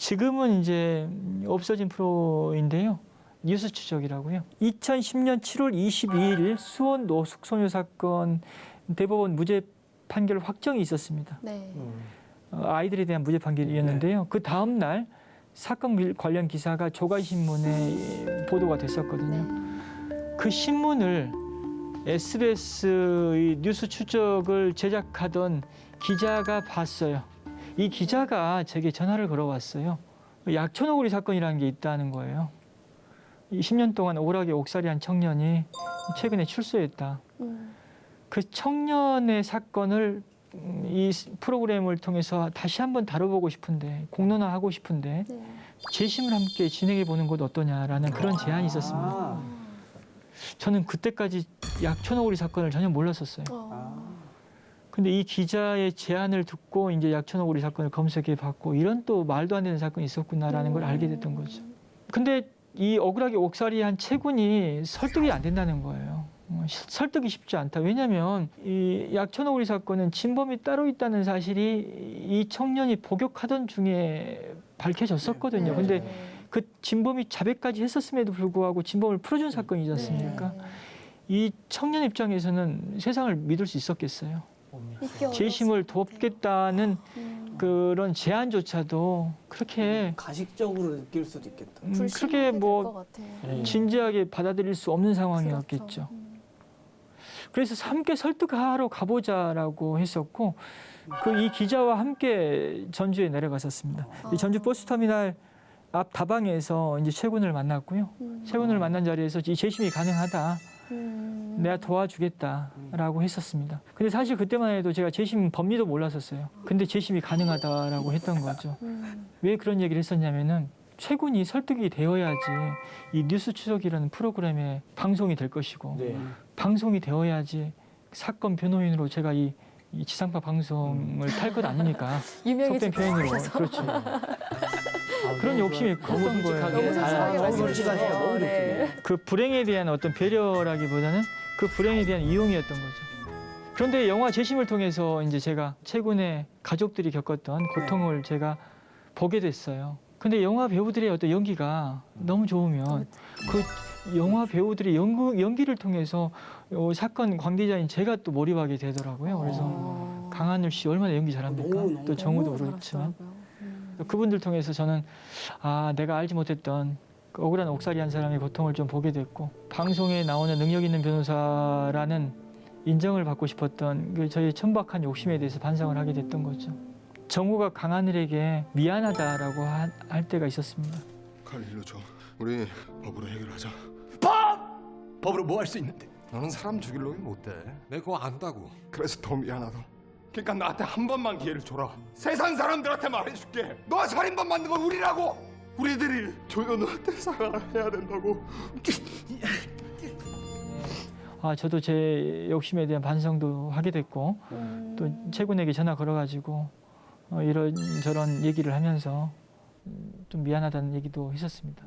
지금은 이제 없어진 프로인데요. 뉴스 추적이라고요. 2010년 7월 22일 수원 노숙소녀 사건 대법원 무죄 판결 확정이 있었습니다. 네. 아이들에 대한 무죄 판결이었는데요. 그 다음 날 사건 관련 기사가 조간신문에 보도가 됐었거든요. 그 신문을 SBS의 뉴스 추적을 제작하던 기자가 봤어요. 이 기자가 제게 전화를 걸어왔어요. 약촌오구리 사건이라는 게 있다는 거예요. 10년 동안 오락에 옥살이한 청년이 최근에 출소했다. 그 청년의 사건을 이 프로그램을 통해서 다시 한번 다뤄보고 싶은데, 공론화하고 싶은데 재심을 함께 진행해 보는 것 어떠냐라는 그런 제안이 있었습니다. 저는 그때까지 약촌오구리 사건을 전혀 몰랐었어요. 근데 이 기자의 제안을 듣고 이제 약촌오구리 사건을 검색해 봤고, 이런 또 말도 안 되는 사건이 있었구나라는 걸 알게 됐던 거죠. 근데 이 억울하게 옥살이한 채군이 설득이 안 된다는 거예요. 설득이 쉽지 않다. 왜냐하면 이 약촌오구리 사건은 진범이 따로 있다는 사실이 이 청년이 복역하던 중에 밝혀졌었거든요. 근데 그 진범이 자백까지 했었음에도 불구하고 진범을 풀어준 사건이지 않습니까? 이 청년 입장에서는 세상을 믿을 수 있었겠어요. 재심을 돕겠다는 그런 제안조차도 그렇게 가식적으로 느낄 수도 있겠다. 그렇게 뭐 진지하게 받아들일 수 없는 상황이었겠죠. 그래서 함께 설득하러 가보자라고 했었고, 그 이 기자와 함께 전주에 내려갔었습니다. 이 전주 버스터미널 앞 다방에서 이제 최군을 만났고요. 최군을 만난 자리에서 이 재심이 가능하다. 내가 도와주겠다라고 했었습니다. 근데 사실 그때만 해도 제가 재심 법리도 몰랐었어요. 근데 재심이 가능하다라고 했던 거죠. 왜 그런 얘기를 했었냐면은 최군이 설득이 되어야지 이 뉴스 추적이라는 프로그램에 방송이 될 것이고, 방송이 되어야지 사건 변호인으로 제가 이 지상파 방송을 탈 것 아닙니까? 속된 표현으로. 그렇죠. 그런 욕심이 컸던 거예요. 너무 솔직하네요. 너무 좋습니다. 그 불행에 대한 어떤 배려라기보다는 그 불행에 대한 이용이었던 거죠. 그런데 영화 재심을 통해서 이제 제가 최군의 가족들이 겪었던 고통을 제가 보게 됐어요. 근데 영화 배우들의 어떤 연기가 너무 좋으면 그 영화 배우들의 연기를 통해서 사건 관계자인 제가 또 몰입하게 되더라고요. 그래서 강하늘 씨 얼마나 연기 잘합니까? 또 정우도 그렇지만 그분들 통해서 저는 내가 알지 못했던 그 억울한 옥살이한 사람의 고통을 좀 보게 됐고, 방송에 나오는 능력 있는 변호사라는 인정을 받고 싶었던 그 저의 천박한 욕심에 대해서 반성을 하게 됐던 거죠. 정우가 강하늘에게 미안하다라고 할 때가 있었습니다. 칼 일러줘. 우리 법으로 해결하자. 법으로 뭐 할 수 있는데? 너는 사람 죽일 놈이 못 돼. 내가 그거 안다고. 그래서 더 미안하다. 그러니까 나한테 한 번만 기회를 줘라. 세상 사람들한테 말해줄게. 너 살인범 만든 건 우리라고. 우리들이 조현우한테 사과를 해야 된다고. 저도 제 욕심에 대한 반성도 하게 됐고, 또 최군에게 전화 걸어가지고 이런저런 얘기를 하면서 좀 미안하다는 얘기도 했었습니다.